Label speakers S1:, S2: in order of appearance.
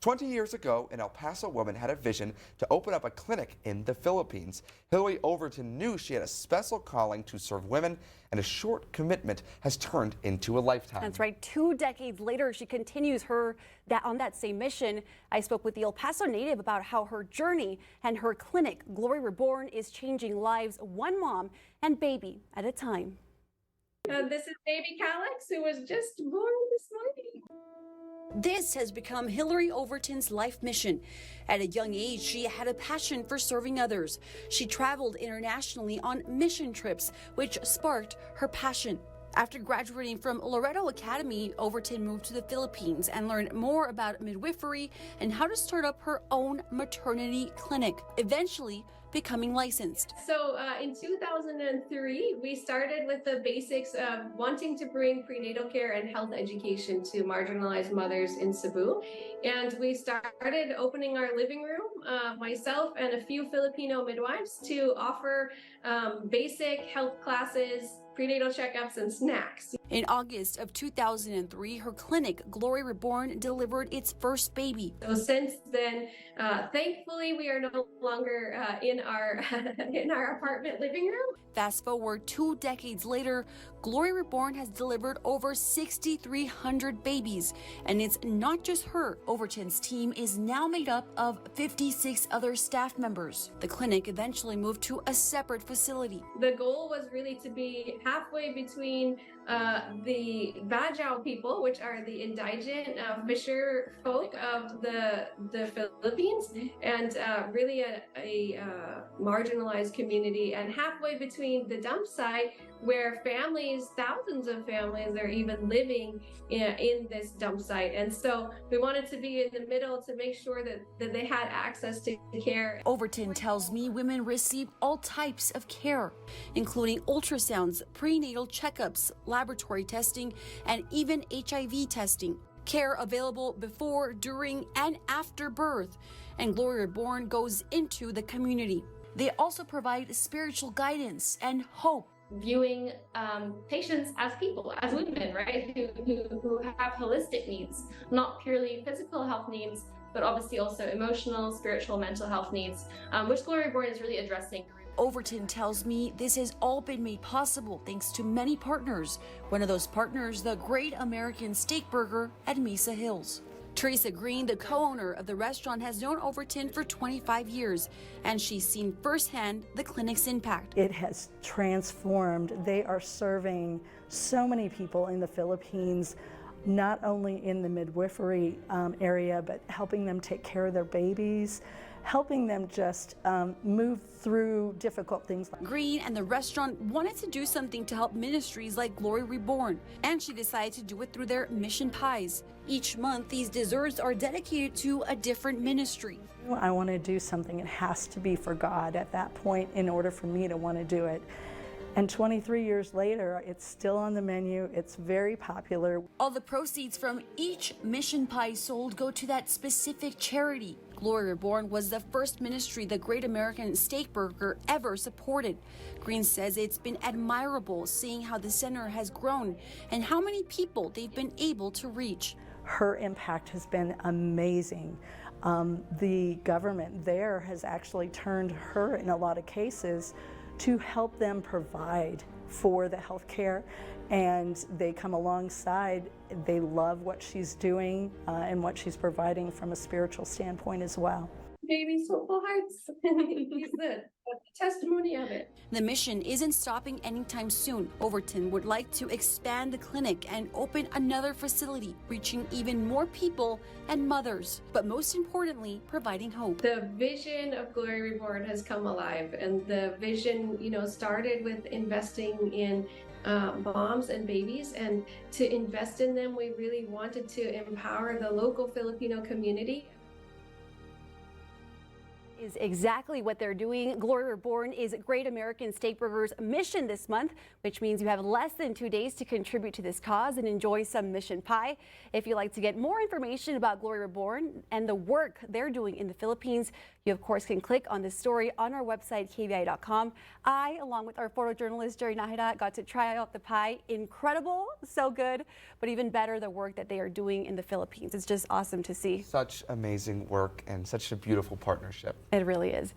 S1: 20 years ago, an El Paso woman had a vision to open up a clinic in the Philippines. Hillary Overton knew she had a special calling to serve women, and a short commitment has turned into a lifetime.
S2: That's right. 2 decades later, she continues on that same mission. I spoke with the El Paso native about how her journey and her clinic, Glory Reborn, is changing lives one mom and baby at a time.
S3: This is baby Calix, who was just born this morning.
S2: This has become Hillary Overton's life mission. At a young age, she had a passion for serving others. She traveled internationally on mission trips, which sparked her passion. After graduating from Loreto Academy, Overton moved to the Philippines and learned more about midwifery and how to start up her own maternity clinic, eventually becoming licensed.
S3: So in 2003, we started with the basics of wanting to bring prenatal care and health education to marginalized mothers in Cebu. And we started opening our living room, myself and a few Filipino midwives, to offer basic health classes, prenatal checkups, and snacks.
S2: In August of 2003, her clinic, Glory Reborn, delivered its first baby.
S3: So since then, thankfully, we are no longer in our in our apartment living room.
S2: Fast forward 2 decades later, Glory Reborn has delivered over 6,300 babies. And it's not just her. Overton's team is now made up of 56 other staff members. The clinic eventually moved to a separate facility.
S3: The goal was really to be halfway between the Bajau people, which are the indigent fisher folk of the Philippines, and really a marginalized community, and halfway between the dump site, where families, thousands of families, are even living in this dump site. And so we wanted to be in the middle to make sure that they had access to care.
S2: Overton tells me women receive all types of care, including ultrasounds, prenatal checkups, laboratory testing, and even HIV testing. Care available before, during, and after birth. And Glory Reborn goes into the community. They also provide spiritual guidance and hope.
S4: Viewing patients as people, as women, right, who have holistic needs, not purely physical health needs, but obviously also emotional, spiritual, mental health needs, which Glory Reborn is really addressing.
S2: Overton tells me this has all been made possible thanks to many partners. One of those partners, the Great American Steak Burger at Mesa Hills. Teresa Green, the co-owner of the restaurant, has known Overton for 25 years, and she's seen firsthand the clinic's impact.
S5: It has transformed. They are serving so many people in the Philippines, not only in the midwifery area, but helping them take care of their babies, helping them just move through difficult things.
S2: Green and the restaurant wanted to do something to help ministries like Glory Reborn, and she decided to do it through their mission pies. Each month, these desserts are dedicated to a different ministry.
S5: I want to do something. It has to be for God at that point in order for me to want to do it. And 23 years later, it's still on the menu. It's very popular.
S2: All the proceeds from each mission pie sold go to that specific charity. Glory Reborn was the first ministry the Great American Steak Burger ever supported. Green says it's been admirable seeing how the center has grown and how many people they've been able to reach.
S5: Her impact has been amazing. The government there has actually turned her, in a lot of cases, to help them provide for the health care, and they come alongside. They love what she's doing and what she's providing from a spiritual standpoint as well.
S3: Baby's hopeful hearts. He's the testimony of it.
S2: The mission isn't stopping anytime soon. Overton would like to expand the clinic and open another facility, reaching even more people and mothers, but most importantly, providing hope.
S3: The vision of Glory Reborn has come alive, and the vision, started with investing in moms and babies, and to invest in them, we really wanted to empower the local Filipino community.
S2: Is exactly what they're doing. Glory Reborn is Great American Steakburgers mission this month, which means you have less than 2 days to contribute to this cause and enjoy some mission pie. If you'd like to get more information about Glory Reborn and the work they're doing in the Philippines, you of course can click on this story on our website, kbi.com. I, along with our photojournalist Jerry Nahida, got to try out the pie. Incredible, so good, but even better, the work that they are doing in the Philippines. It's just awesome to see.
S1: Such amazing work and such a beautiful partnership.
S2: It really is.